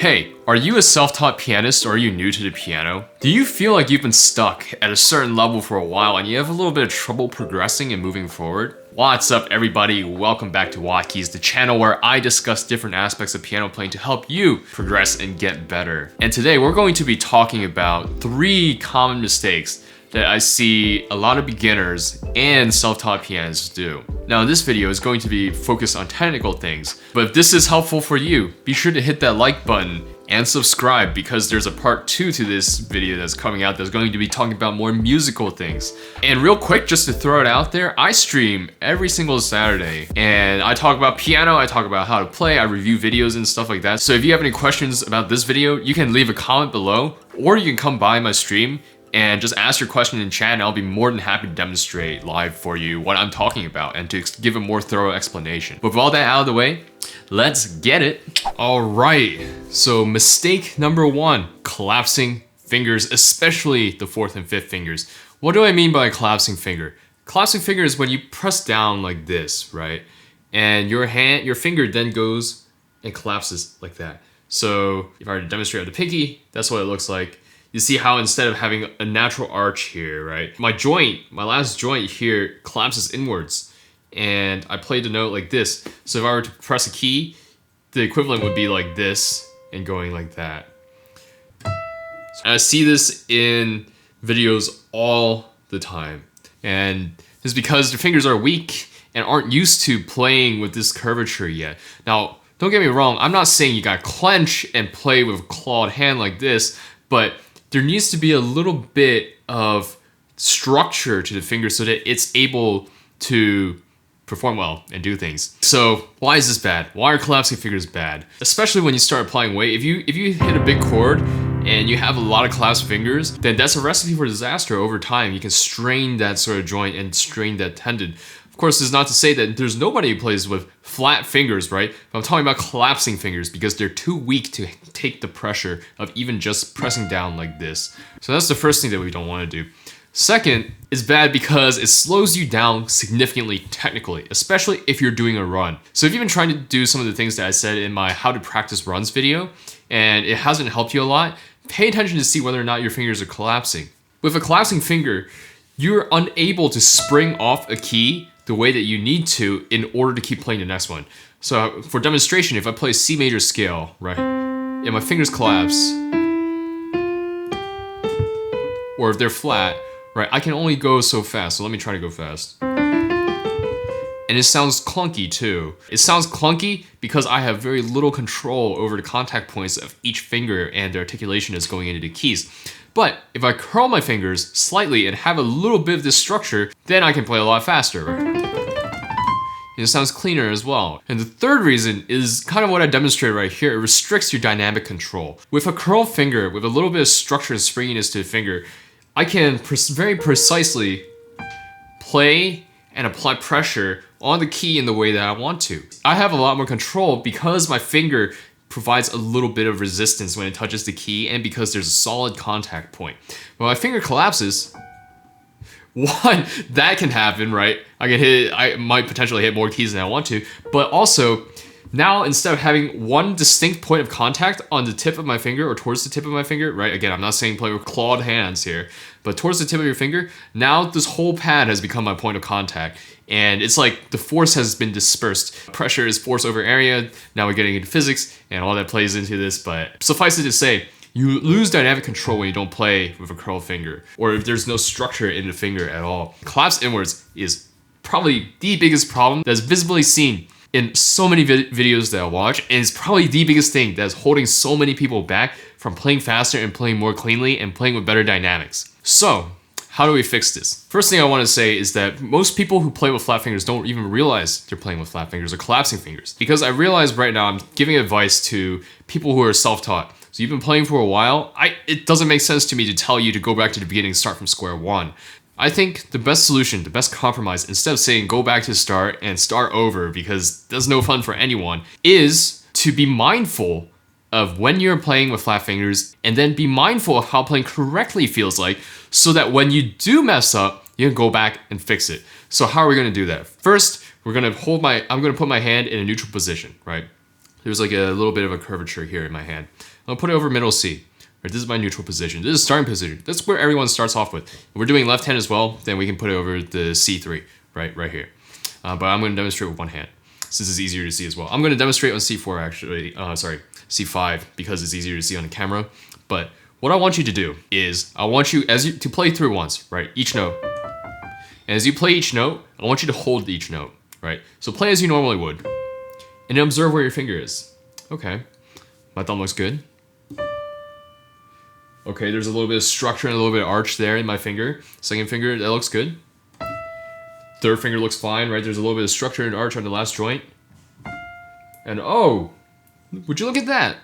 Hey, are you a self-taught pianist or are you new to the piano? Do you feel like you've been stuck at a certain level for a while and you have a little bit of trouble progressing and moving forward? What's up everybody? Welcome back to WattKeys, the channel where I discuss different aspects of piano playing to help you progress and get better. And today we're going to be talking about 3 common mistakes that I see a lot of beginners and self-taught pianists do. Now this video is going to be focused on technical things, but if this is helpful for you, be sure to hit that like button and subscribe because there's a part 2 to this video that's coming out that's going to be talking about more musical things. And real quick, just to throw it out there, I stream every single Saturday and I talk about piano, I talk about how to play, I review videos and stuff like that. So if you have any questions about this video, you can leave a comment below or you can come by my stream and just ask your question in chat and I'll be more than happy to demonstrate live for you what I'm talking about and to give a more thorough explanation. But with all that out of the way, let's get it. All right, so mistake number 1, collapsing fingers, especially the 4th and 5th fingers. What do I mean by a collapsing finger? Collapsing finger is when you press down like this, right? And your finger then goes and collapses like that. So if I were to demonstrate with the pinky, that's what it looks like. You see how instead of having a natural arch here, right? My last joint here collapses inwards and I play the note like this. So if I were to press a key, the equivalent would be like this and going like that. And I see this in videos all the time. And it's because the fingers are weak and aren't used to playing with this curvature yet. Now, don't get me wrong, I'm not saying you gotta clench and play with a clawed hand like this, but there needs to be a little bit of structure to the finger so that it's able to perform well and do things. So why is this bad? Why are collapsing fingers bad? Especially when you start applying weight. If you hit a big chord and you have a lot of collapsed fingers, then that's a recipe for disaster over time. You can strain that sort of joint and strain that tendon. Of course, this is not to say that there's nobody who plays with flat fingers, right? But I'm talking about collapsing fingers because they're too weak to take the pressure of even just pressing down like this. So that's the first thing that we don't want to do. Second, is bad because it slows you down significantly technically, especially if you're doing a run. So if you've been trying to do some of the things that I said in my how to practice runs video, and it hasn't helped you a lot, pay attention to see whether or not your fingers are collapsing. With a collapsing finger, you're unable to spring off a key the way that you need to in order to keep playing the next one. So for demonstration, if I play a C major scale, right, and my fingers collapse, or if they're flat, right, I can only go so fast. So let me try to go fast. And it sounds clunky too. It sounds clunky because I have very little control over the contact points of each finger and the articulation is going into the keys. But if I curl my fingers slightly and have a little bit of this structure, then I can play a lot faster, right? And it sounds cleaner as well. And the third reason is kind of what I demonstrated right here. It restricts your dynamic control. With a curled finger, with a little bit of structure and springiness to the finger, I can very precisely play and apply pressure on the key in the way that I want to. I have a lot more control because my finger provides a little bit of resistance when it touches the key and because there's a solid contact point. When my finger collapses, one, that can happen, right? I might potentially hit more keys than I want to, but also now instead of having one distinct point of contact on the tip of my finger or towards the tip of my finger, right? Again, I'm not saying play with clawed hands here, but towards the tip of your finger, now this whole pad has become my point of contact. And it's like the force has been dispersed. Pressure is force over area. Now we're getting into physics and all that plays into this, but suffice it to say, you lose dynamic control when you don't play with a curled finger or if there's no structure in the finger at all. Collapse inwards is probably the biggest problem that's visibly seen in so many videos that I watch, and it's probably the biggest thing that's holding so many people back from playing faster and playing more cleanly and playing with better dynamics. So, how do we fix this? First thing I want to say is that most people who play with flat fingers don't even realize they're playing with flat fingers or collapsing fingers. Because I realize right now I'm giving advice to people who are self-taught. So you've been playing for a while, it doesn't make sense to me to tell you to go back to the beginning and start from square one. I think the best solution, the best compromise, instead of saying go back to the start and start over because that's no fun for anyone, is to be mindful of when you're playing with flat fingers and then be mindful of how playing correctly feels like so that when you do mess up, you can go back and fix it. So how are we gonna do that? First, I'm gonna put my hand in a neutral position, right? there's like a little bit of a curvature here in my hand. I'll put it over middle C. Right, this is my neutral position. This is starting position. That's where everyone starts off with. If we're doing left hand as well, then we can put it over the C3, right here. But I'm going to demonstrate with one hand, since it's easier to see as well. I'm going to demonstrate on C4 actually, sorry, C5, because it's easier to see on the camera. But what I want you to do is, I want you to play through once, right? Each note. And as you play each note, I want you to hold each note, right? So play as you normally would, and then observe where your finger is. Okay, my thumb looks good. Okay, there's a little bit of structure and a little bit of arch there in my finger. Second finger, that looks good. Third finger looks fine, right? There's a little bit of structure and arch on the last joint. And oh, would you look at that?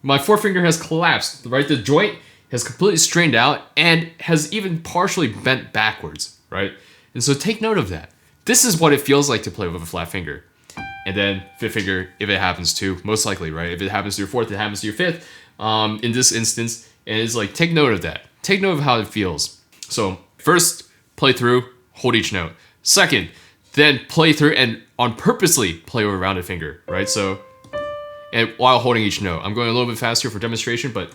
My forefinger has collapsed, right? The joint has completely strained out and has even partially bent backwards, right? And so take note of that. This is what it feels like to play with a flat finger. And then fifth finger, if it happens to, most likely, right? If it happens to your fourth, it happens to your fifth. In this instance, and it's like, take note of that. Take note of how it feels. So first, play through, hold each note. Second, then play through and on purposely play with a rounded finger, right? So, and while holding each note. I'm going a little bit faster for demonstration, but.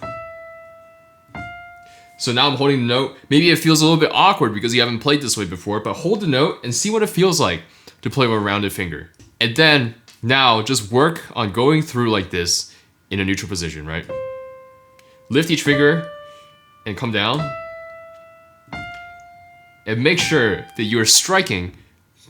So now I'm holding the note. Maybe it feels a little bit awkward because you haven't played this way before, but hold the note and see what it feels like to play with a rounded finger. And then now just work on going through like this in a neutral position, right? Lift each finger and come down. And make sure that you are striking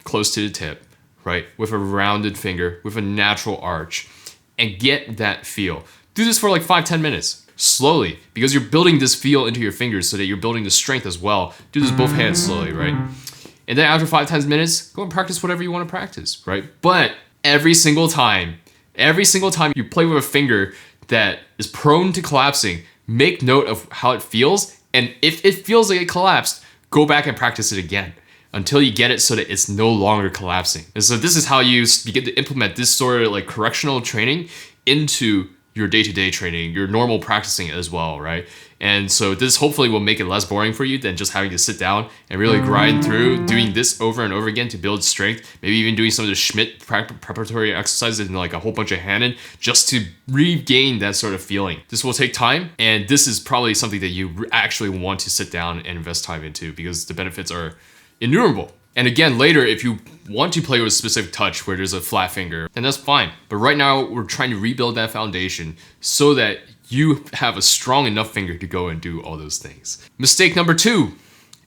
close to the tip, right? With a rounded finger, with a natural arch. And get that feel. Do this for like 5-10 minutes. Slowly, because you're building this feel into your fingers so that you're building the strength as well. Do this both hands slowly, right? And then after 5-10 minutes, go and practice whatever you want to practice, right? But every single time you play with a finger that is prone to collapsing, make note of how it feels, and if it feels like it collapsed, go back and practice it again until you get it so that it's no longer collapsing. And so this is how you begin to implement this sort of like correctional training into your day-to-day training, your normal practicing as well, right? And so this hopefully will make it less boring for you than just having to sit down and really grind through doing this over and over again to build strength, maybe even doing some of the Schmidt preparatory exercises and like a whole bunch of Hannen just to regain that sort of feeling. This will take time, and this is probably something that you actually want to sit down and invest time into because the benefits are innumerable. And again, later, if you want to play with a specific touch where there's a flat finger, then that's fine. But right now, we're trying to rebuild that foundation so that you have a strong enough finger to go and do all those things. Mistake number 2,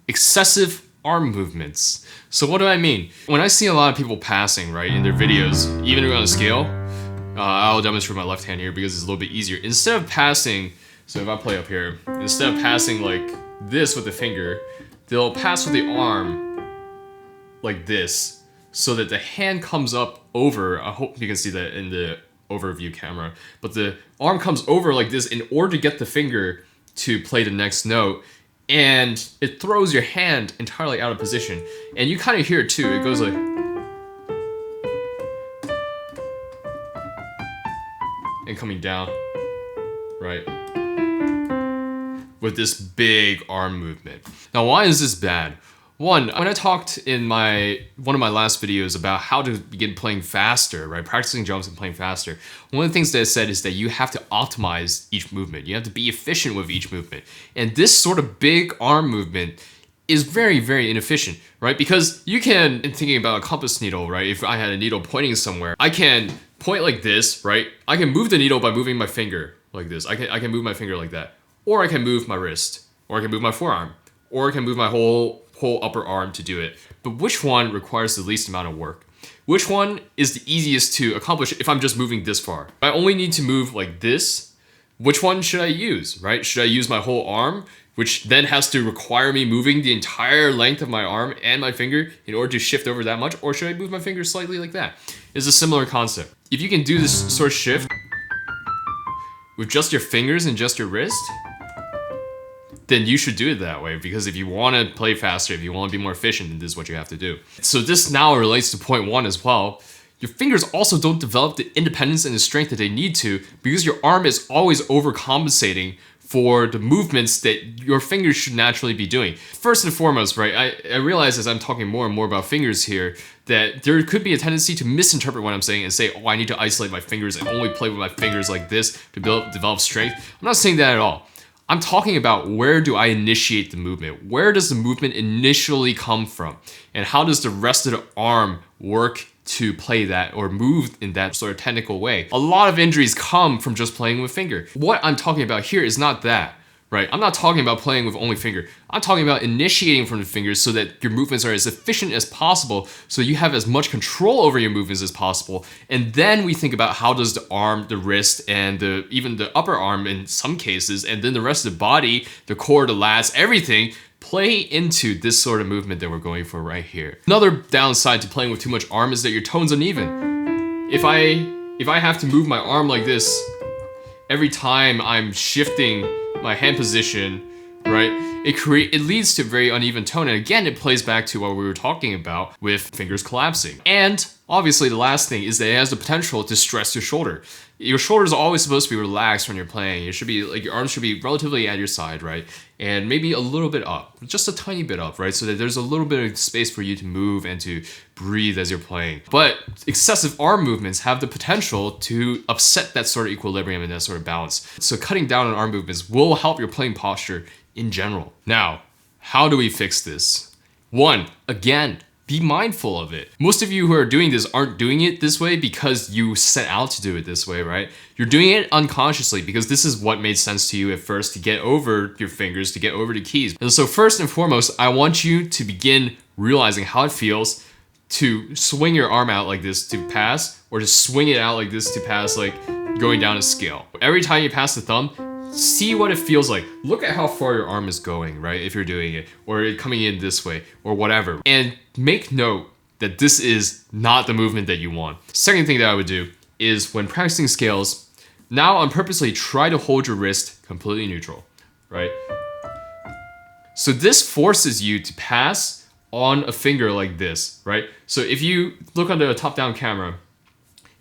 excessive arm movements. So what do I mean? When I see a lot of people passing, right, in their videos, even on a scale, I'll demonstrate my left hand here because it's a little bit easier. Instead of passing, so if I play up here, instead of passing like this with the finger, they'll pass with the arm like this, so that the hand comes up over, I hope you can see that in the overview camera, but the arm comes over like this in order to get the finger to play the next note, and it throws your hand entirely out of position. And you kind of hear it too, it goes like, and coming down, right? With this big arm movement. Now, why is this bad? One, when I talked in one of my last videos about how to begin playing faster, right, practicing jumps and playing faster, one of the things that I said is that you have to optimize each movement. You have to be efficient with each movement. And this sort of big arm movement is very, very inefficient, right? Because you can, in thinking about a compass needle, right, if I had a needle pointing somewhere, I can point like this, right? I can move the needle by moving my finger like this. I can move my finger like that. Or I can move my wrist, or I can move my forearm, or I can move my whole upper arm to do it. But which one requires the least amount of work? Which one is the easiest to accomplish if I'm just moving this far? I only need to move like this. Which one should I use, right? Should I use my whole arm, which then has to require me moving the entire length of my arm and my finger in order to shift over that much? Or should I move my finger slightly like that? It's a similar concept. If you can do this sort of shift with just your fingers and just your wrist, then you should do it that way, because if you want to play faster, if you want to be more efficient, then this is what you have to do. So this now relates to point 1 as well. Your fingers also don't develop the independence and the strength that they need to, because your arm is always overcompensating for the movements that your fingers should naturally be doing. First and foremost, right, I realize as I'm talking more and more about fingers here that there could be a tendency to misinterpret what I'm saying and say, oh, I need to isolate my fingers and only play with my fingers like this to develop strength. I'm not saying that at all. I'm talking about where do I initiate the movement? Where does the movement initially come from? And how does the rest of the arm work to play that or move in that sort of technical way? A lot of injuries come from just playing with finger. What I'm talking about here is not that, right? I'm not talking about playing with only finger. I'm talking about initiating from the fingers so that your movements are as efficient as possible, so you have as much control over your movements as possible. And then we think about how does the arm, the wrist, and even the upper arm in some cases, and then the rest of the body, the core, the lats, everything, play into this sort of movement that we're going for right here. Another downside to playing with too much arm is that your tone's uneven. If I have to move my arm like this every time I'm shifting my hand position, right, it leads to a very uneven tone. And again, it plays back to what we were talking about with fingers collapsing. And obviously the last thing is that it has the potential to stress your shoulder. Your shoulders are always supposed to be relaxed when you're playing. It should be like your arms should be relatively at your side, right? And maybe a little bit up, just a tiny bit up, right? So that there's a little bit of space for you to move and to breathe as you're playing. But excessive arm movements have the potential to upset that sort of equilibrium and that sort of balance. So cutting down on arm movements will help your playing posture in general. Now, how do we fix this? One, again, be mindful of it. Most of you who are doing this aren't doing it this way because you set out to do it this way, right? You're doing it unconsciously because this is what made sense to you at first to get over your fingers, to get over the keys. And so first and foremost, I want you to begin realizing how it feels to swing your arm out like this to pass, or to swing it out like this to pass, like going down a scale. Every time you pass the thumb, see what it feels like. Look at how far your arm is going, right? If you're doing it, or coming in this way, or whatever. And make note that this is not the movement that you want. Second thing that I would do is when practicing scales, now on purposely try to hold your wrist completely neutral, right? So this forces you to pass on a finger like this, right? So if you look on the top-down camera,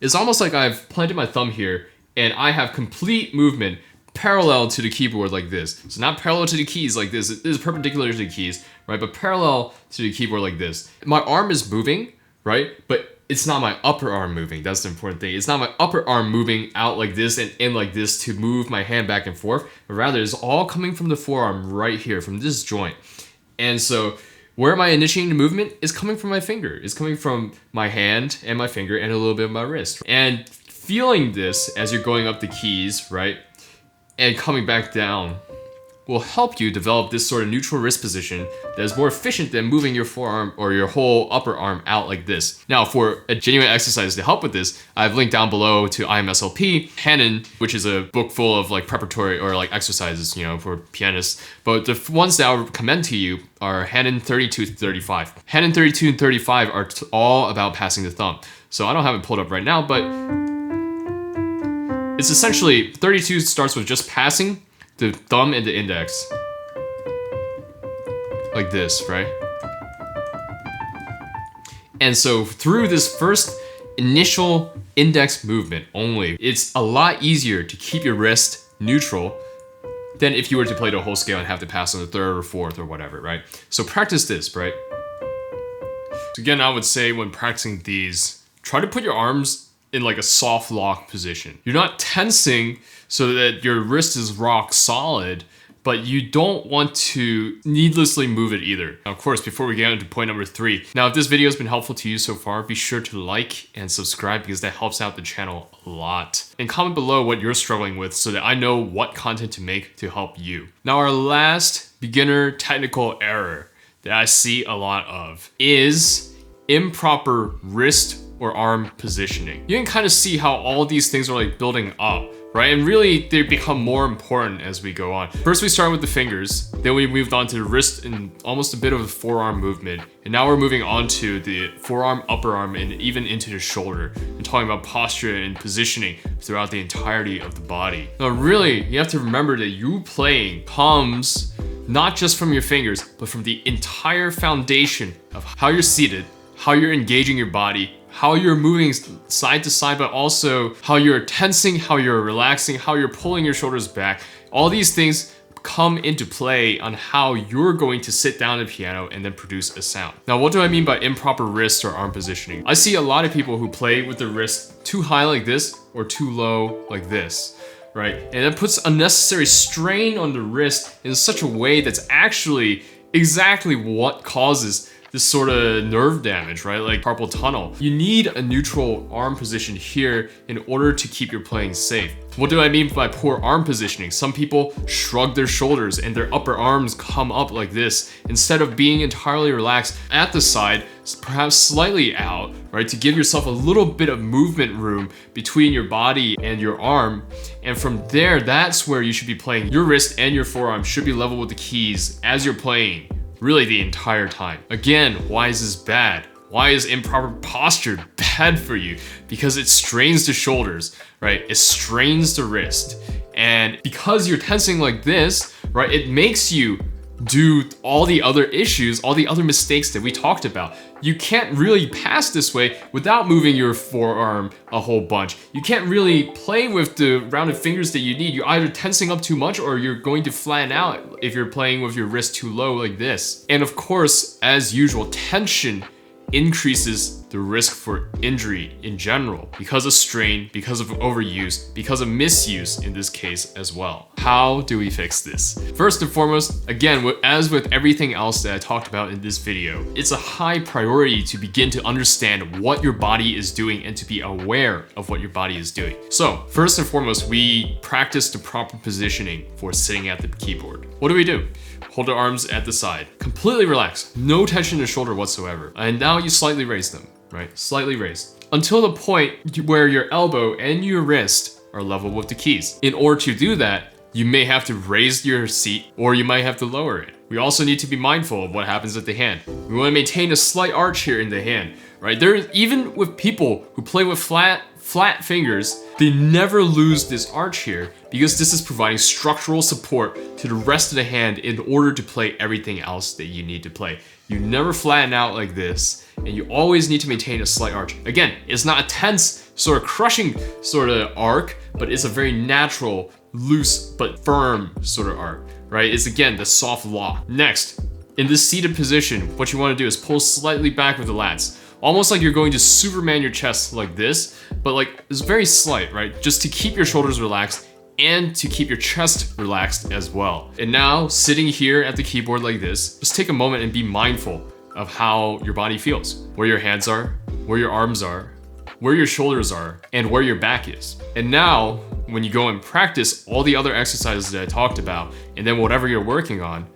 it's almost like I've planted my thumb here and I have complete movement parallel to the keyboard like this. So not parallel to the keys like this, it is perpendicular to the keys, right? But parallel to the keyboard like this. My arm is moving, right? But it's not my upper arm moving. That's the important thing. It's not my upper arm moving out like this and in like this to move my hand back and forth, but rather it's all coming from the forearm right here, from this joint. And so where am I initiating the movement is coming from my finger. It's coming from my hand and my finger and a little bit of my wrist. And feeling this as you're going up the keys, right? And coming back down will help you develop this sort of neutral wrist position that is more efficient than moving your forearm or your whole upper arm out like this. Now, for a genuine exercise to help with this, I've linked down below to IMSLP, Hanon, which is a book full of like preparatory or like exercises, you know, for pianists. But the ones that I would recommend to you are Hanon 32 to 35. Hanon 32 and 35 are all about passing the thumb. So I don't have it pulled up right now, but it's essentially 32 starts with just passing the thumb and the index. Like this, right? And so through this first initial index movement only, it's a lot easier to keep your wrist neutral than if you were to play the whole scale and have to pass on the third or fourth or whatever, right? So practice this, right? So again, I would say when practicing these, try to put your arms in like a soft lock position. You're not tensing so that your wrist is rock solid, but you don't want to needlessly move it either. Now, of course, before we get into point number 3, now if this video has been helpful to you so far, be sure to like and subscribe because that helps out the channel a lot. And comment below what you're struggling with so that I know what content to make to help you. Now, our last beginner technical error that I see a lot of is improper wrist or arm positioning. You can kind of see how all these things are like building up, right? And really they become more important as we go on. First we started with the fingers, then we moved on to the wrist and almost a bit of a forearm movement. And now we're moving on to the forearm, upper arm, and even into the shoulder. And talking about posture and positioning throughout the entirety of the body. Now really, you have to remember that you playing comes not just from your fingers, but from the entire foundation of how you're seated, how you're engaging your body, how you're moving side to side, but also how you're tensing, how you're relaxing, how you're pulling your shoulders back. All these things come into play on how you're going to sit down at the piano and then produce a sound. Now, what do I mean by improper wrist or arm positioning? I see a lot of people who play with the wrist too high like this or too low like this, right? And it puts unnecessary strain on the wrist in such a way that's actually exactly what causes this sort of nerve damage, right? Like carpal tunnel. You need a neutral arm position here in order to keep your playing safe. What do I mean by poor arm positioning? Some people shrug their shoulders and their upper arms come up like this instead of being entirely relaxed at the side, perhaps slightly out, right? To give yourself a little bit of movement room between your body and your arm. And from there, that's where you should be playing. Your wrist and your forearm should be level with the keys as you're playing, really the entire time. Again, why is this bad? Why is improper posture bad for you? Because it strains the shoulders, right? It strains the wrist. And because you're tensing like this, right, it makes you do all the other issues, all the other mistakes that we talked about. You can't really pass this way without moving your forearm a whole bunch. You can't really play with the rounded fingers that you need. You're either tensing up too much or you're going to flatten out if you're playing with your wrist too low like this. And of course, as usual, tension increases the risk for injury in general because of strain, because of overuse, because of misuse in this case as well. How do we fix this? First and foremost, again, as with everything else that I talked about in this video, it's a high priority to begin to understand what your body is doing and to be aware of what your body is doing. So first and foremost, we practice the proper positioning for sitting at the keyboard. What do? Hold the arms at the side. Completely relaxed. No tension in the shoulder whatsoever. And now you slightly raise them, right? Slightly raised. Until the point where your elbow and your wrist are level with the keys. In order to do that, you may have to raise your seat or you might have to lower it. We also need to be mindful of what happens at the hand. We want to maintain a slight arch here in the hand, right? Even with people who play with flat fingers, they never lose this arch here because this is providing structural support to the rest of the hand in order to play everything else that you need to play. You never flatten out like this, and you always need to maintain a slight arch. Again, it's not a tense, sort of crushing sort of arc, but it's a very natural, loose, but firm sort of arc, right? It's again, the soft lock. Next, in this seated position, what you want to do is pull slightly back with the lats. Almost like you're going to Superman your chest like this, but like it's very slight, right? Just to keep your shoulders relaxed and to keep your chest relaxed as well. And now sitting here at the keyboard like this, just take a moment and be mindful of how your body feels, where your hands are, where your arms are, where your shoulders are, and where your back is. And now when you go and practice all the other exercises that I talked about, and then whatever you're working on,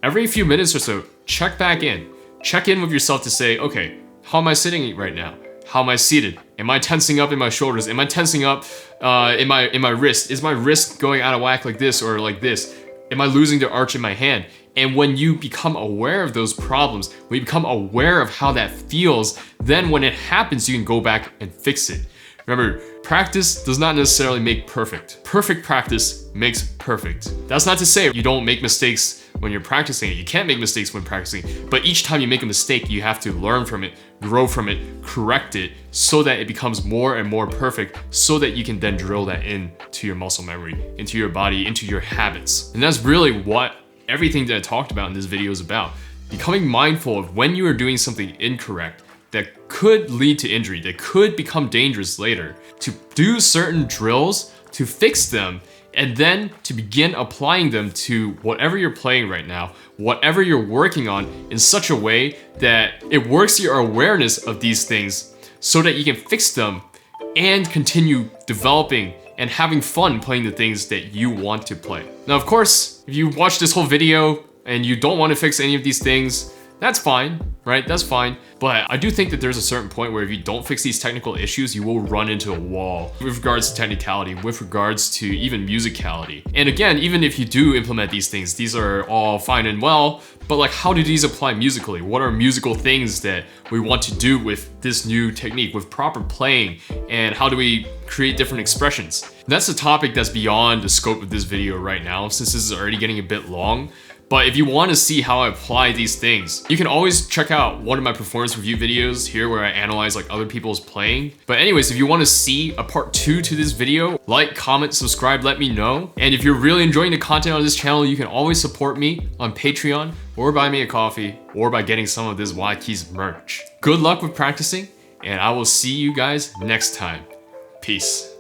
every few minutes or so, check back in. Check in with yourself to say, okay, how am I sitting right now? How am I seated? Am I tensing up in my shoulders? Am I tensing up in my wrist? Is my wrist going out of whack like this or like this? Am I losing the arch in my hand? And when you become aware of those problems, when you become aware of how that feels, then when it happens, you can go back and fix it. Remember, practice does not necessarily make perfect. Perfect practice makes perfect. That's not to say you don't make mistakes when you're practicing it. You can't make mistakes when practicing, but each time you make a mistake, you have to learn from it, grow from it, correct it, so that it becomes more and more perfect, so that you can then drill that into your muscle memory, into your body, into your habits. And that's really what everything that I talked about in this video is about. Becoming mindful of when you are doing something incorrect that could lead to injury, that could become dangerous later, to do certain drills, to fix them, and then to begin applying them to whatever you're playing right now, whatever you're working on, in such a way that it works your awareness of these things so that you can fix them and continue developing and having fun playing the things that you want to play. Now, of course, if you watch this whole video and you don't want to fix any of these things, that's fine, right? That's fine. But I do think that there's a certain point where if you don't fix these technical issues, you will run into a wall with regards to technicality, with regards to even musicality. And again, even if you do implement these things, these are all fine and well, but like, how do these apply musically? What are musical things that we want to do with this new technique, with proper playing? And how do we create different expressions? That's a topic that's beyond the scope of this video right now, since this is already getting a bit long. But if you want to see how I apply these things, you can always check out one of my performance review videos here where I analyze like other people's playing. But anyways, if you want to see a part 2 to this video, like, comment, subscribe, let me know. And if you're really enjoying the content on this channel, you can always support me on Patreon or buy me a coffee or by getting some of this WattKeys merch. Good luck with practicing, and I will see you guys next time. Peace.